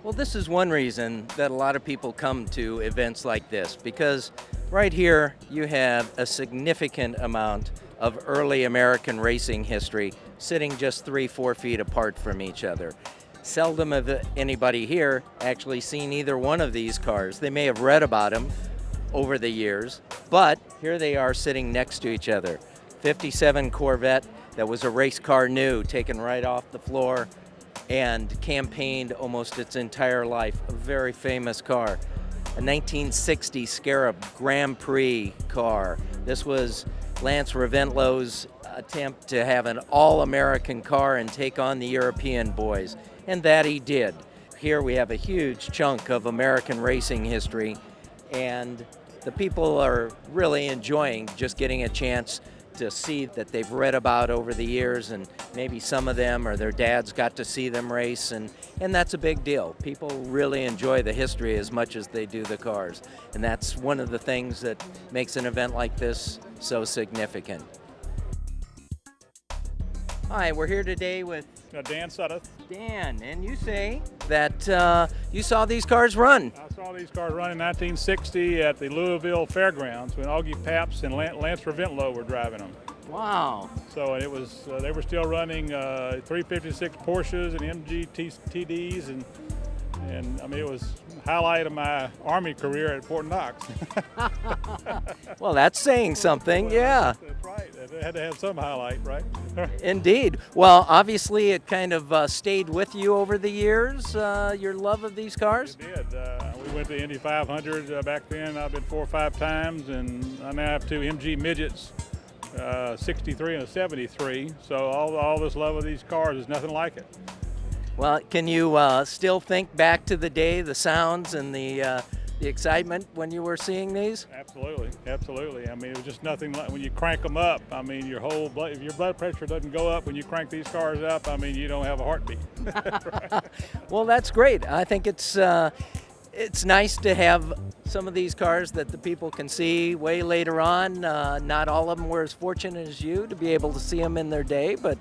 Well, this is one reason that a lot of people come to events like this, because right here you have a significant amount of early American racing history sitting just 3-4 feet apart from each other. Seldom have anybody here actually seen either one of these cars. They may have read about them over the years, but here they are sitting next to each other. 57 Corvette that was a race car new, taken right off the floor and campaigned almost its entire life. A very famous car. A 1960 Scarab Grand Prix car. This was Lance Reventlo's attempt to have an all-American car and take on the European boys, and that he did. Here we have a huge chunk of American racing history, and the people are really enjoying just getting a chance to see that they've read about over the years, and maybe some of them or their dads got to see them race, and that's a big deal. People really enjoy the history as much as they do the cars, and that's one of the things that makes an event like this so significant. Hi, we're here today with Dan Suddeth. Dan, and you say that you saw these cars run. I saw these cars run in 1960 at the Louisville Fairgrounds when Augie Paps and Lance Reventlo were driving them. Wow. So it was they were still running 356 Porsches and MG TDs, and I mean, it was a highlight of my Army career at Fort Knox. Well, that's saying something, Well, yeah. That's right. It had to have some highlight, right? Indeed. Well, obviously it kind of stayed with you over the years, your love of these cars? It did. We went to Indy 500 back then. I've been 4 or 5 times, and I now have 2 MG midgets, 63 and a 73. So all this love of these cars is nothing like it. Well, can you still think back to the day, the sounds and the excitement when you were seeing these? Absolutely, absolutely. I mean, it was just nothing like when you crank them up. I mean, if your blood pressure doesn't go up when you crank these cars up, I mean, you don't have a heartbeat. Right. Well, that's great. I think it's nice to have some of these cars that the people can see way later on. Not all of them were as fortunate as you to be able to see them in their day, but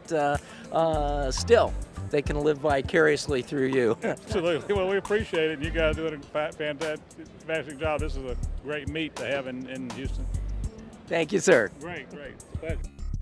still, they can live vicariously through you. Absolutely. Well, we appreciate it. You guys are doing a fantastic job. This is a great meet to have in Houston. Thank you, sir. Great, great. Pleasure.